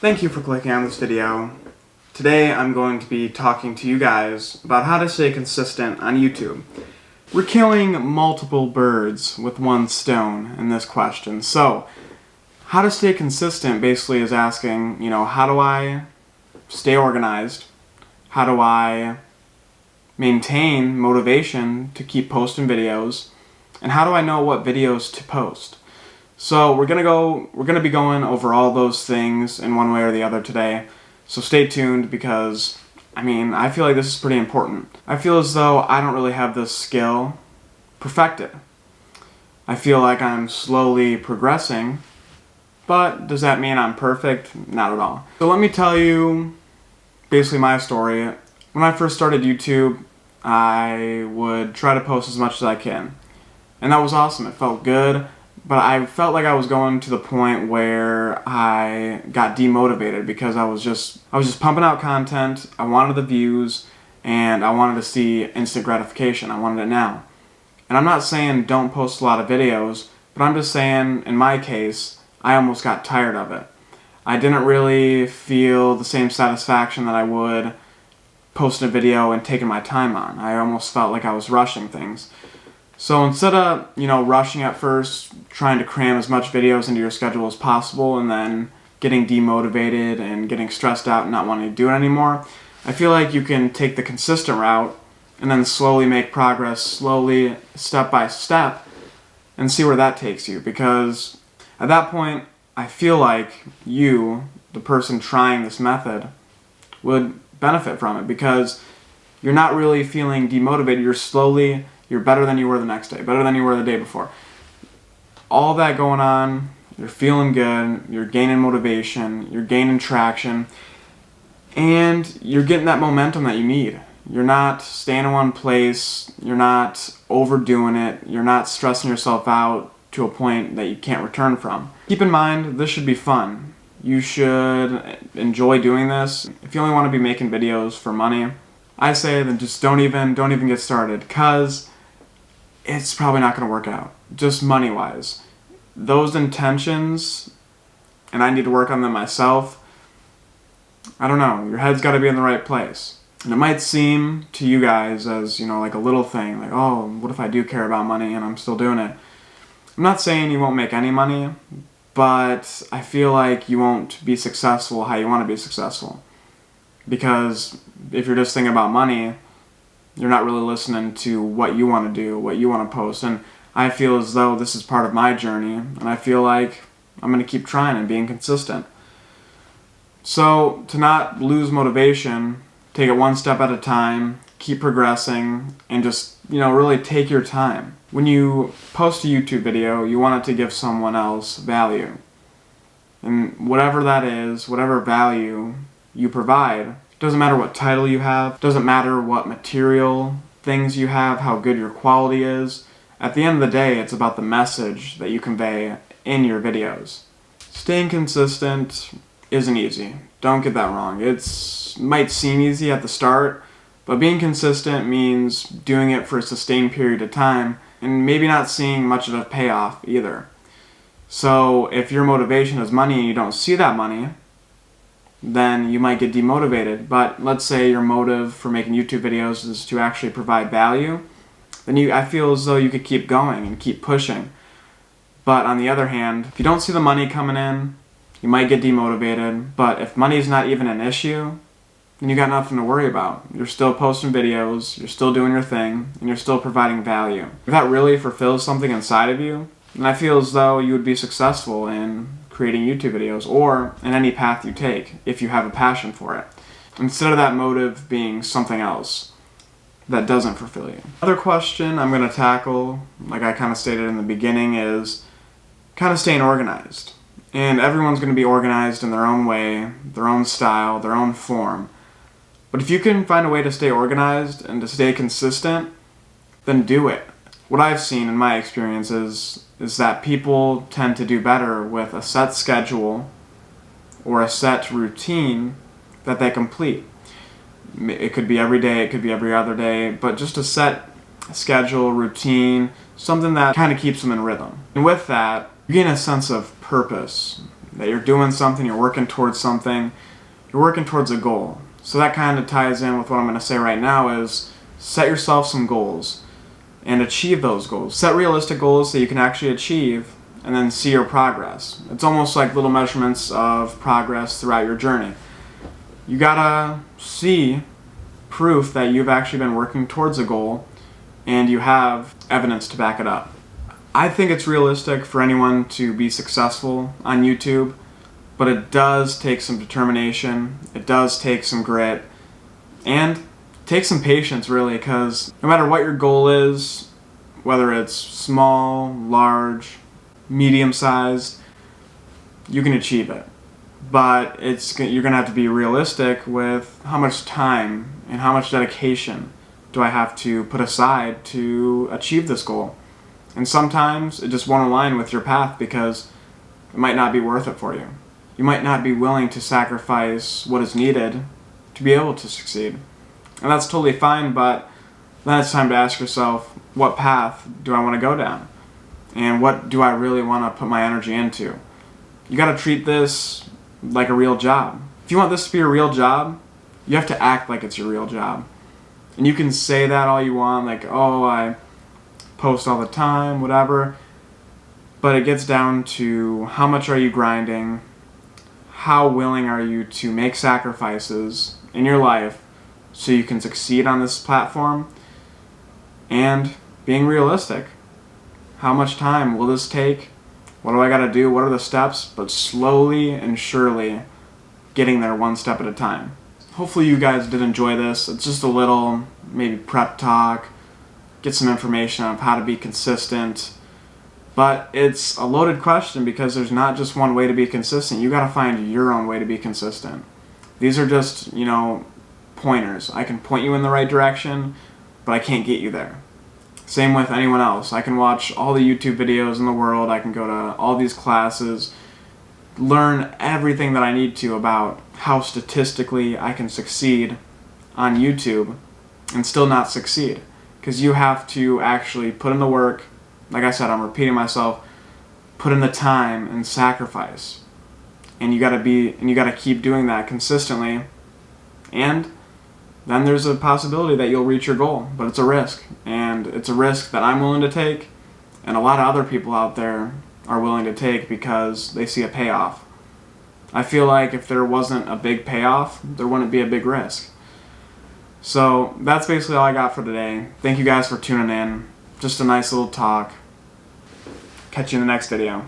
Thank you for clicking on this video. Today I'm going to be talking to you guys about how to stay consistent on YouTube. We're killing multiple birds with one stone in this question. So, how to stay consistent basically is asking, how do I stay organized? How do I maintain motivation to keep posting videos? And how do I know what videos to post? So we're gonna be going over all those things in one way or the other today. So stay tuned because I feel like this is pretty important. I feel as though I don't really have this skill perfected. I feel like I'm slowly progressing, but does that mean I'm perfect? Not at all. So let me tell you basically my story. When I first started YouTube, I would try to post as much as I can. And that was awesome. It felt good. But I felt like I was going to the point where I got demotivated because I was just pumping out content. I wanted the views and I wanted to see instant gratification. I wanted it now. And I'm not saying don't post a lot of videos, but I'm just saying in my case, I almost got tired of it. I didn't really feel the same satisfaction that I would posting a video and taking my time on. I almost felt like I was rushing things. So instead of, rushing at first, trying to cram as much videos into your schedule as possible and then getting demotivated and getting stressed out and not wanting to do it anymore, I feel like you can take the consistent route and then slowly make progress, slowly, step by step, and see where that takes you. Because at that point, I feel like you, the person trying this method, would benefit from it because you're not really feeling demotivated. You're better than you were the next day, better than you were the day before. All that going on, you're feeling good, you're gaining motivation, you're gaining traction, and you're getting that momentum that you need. You're not staying in one place, you're not overdoing it, you're not stressing yourself out to a point that you can't return from. Keep in mind, this should be fun. You should enjoy doing this. If you only want to be making videos for money, I say then just don't even get started, because it's probably not going to work out, just money-wise. Those intentions, and I need to work on them myself, I don't know, your head's got to be in the right place. And it might seem to you guys as, like a little thing, like, oh, what if I do care about money and I'm still doing it? I'm not saying you won't make any money, but I feel like you won't be successful how you want to be successful. Because if you're just thinking about money, you're not really listening to what you want to do, what you want to post. And I feel as though this is part of my journey, and I feel like I'm going to keep trying and being consistent. So to not lose motivation, take it one step at a time, keep progressing, and just, really take your time. When you post a YouTube video, you want it to give someone else value. And whatever that is, whatever value you provide, doesn't matter what title you have, doesn't matter what material things you have, how good your quality is. At the end of the day, it's about the message that you convey in your videos. Staying consistent isn't easy. Don't get that wrong. It might seem easy at the start, but being consistent means doing it for a sustained period of time and maybe not seeing much of a payoff either. So if your motivation is money and you don't see that money, then you might get demotivated. But let's say your motive for making YouTube videos is to actually provide value, then I feel as though you could keep going and keep pushing. But on the other hand, if you don't see the money coming in, you might get demotivated. But if money is not even an issue, then you got nothing to worry about. You're still posting videos, you're still doing your thing, and you're still providing value. If that really fulfills something inside of you, then I feel as though you would be successful in creating YouTube videos, or in any path you take, if you have a passion for it, instead of that motive being something else that doesn't fulfill you. Another question I'm going to tackle, like I kind of stated in the beginning, is kind of staying organized. And everyone's going to be organized in their own way, their own style, their own form. But if you can find a way to stay organized and to stay consistent, then do it. What I've seen in my experiences is that people tend to do better with a set schedule or a set routine that they complete. It could be every day, it could be every other day, but just a set schedule, routine, something that kind of keeps them in rhythm. And with that, you gain a sense of purpose. that you're doing something, you're working towards something, you're working towards a goal. So that kind of ties in with what I'm going to say right now is set yourself some goals and achieve those goals. Set realistic goals that you can actually achieve and then see your progress. It's almost like little measurements of progress throughout your journey. You gotta see proof that you've actually been working towards a goal and you have evidence to back it up. I think it's realistic for anyone to be successful on YouTube, but it does take some determination, it does take some grit, and take some patience really, because no matter what your goal is, whether it's small, large, medium-sized, you can achieve it. But you're going to have to be realistic with how much time and how much dedication do I have to put aside to achieve this goal. And sometimes it just won't align with your path because it might not be worth it for you. You might not be willing to sacrifice what is needed to be able to succeed. And that's totally fine, but then it's time to ask yourself, what path do I want to go down? And what do I really want to put my energy into? You got to treat this like a real job. If you want this to be a real job, you have to act like it's your real job. And you can say that all you want, like, oh, I post all the time, whatever. But it gets down to how much are you grinding? How willing are you to make sacrifices in your life so you can succeed on this platform? And being realistic. How much time will this take? What do I gotta do? What are the steps? But slowly and surely getting there one step at a time. Hopefully you guys did enjoy this. It's just a little maybe prep talk, get some information on how to be consistent. But it's a loaded question because there's not just one way to be consistent. You gotta find your own way to be consistent. These are just, pointers. I can point you in the right direction, but I can't get you there. Same with anyone else. I can watch all the YouTube videos in the world, I can go to all these classes, learn everything that I need to about how statistically I can succeed on YouTube and still not succeed. Because you have to actually put in the work, like I said, I'm repeating myself, put in the time and sacrifice. And you gotta keep doing that consistently. And then there's a possibility that you'll reach your goal, but it's a risk. And it's a risk that I'm willing to take, and a lot of other people out there are willing to take because they see a payoff. I feel like if there wasn't a big payoff, there wouldn't be a big risk. So that's basically all I got for today. Thank you guys for tuning in. Just a nice little talk. Catch you in the next video.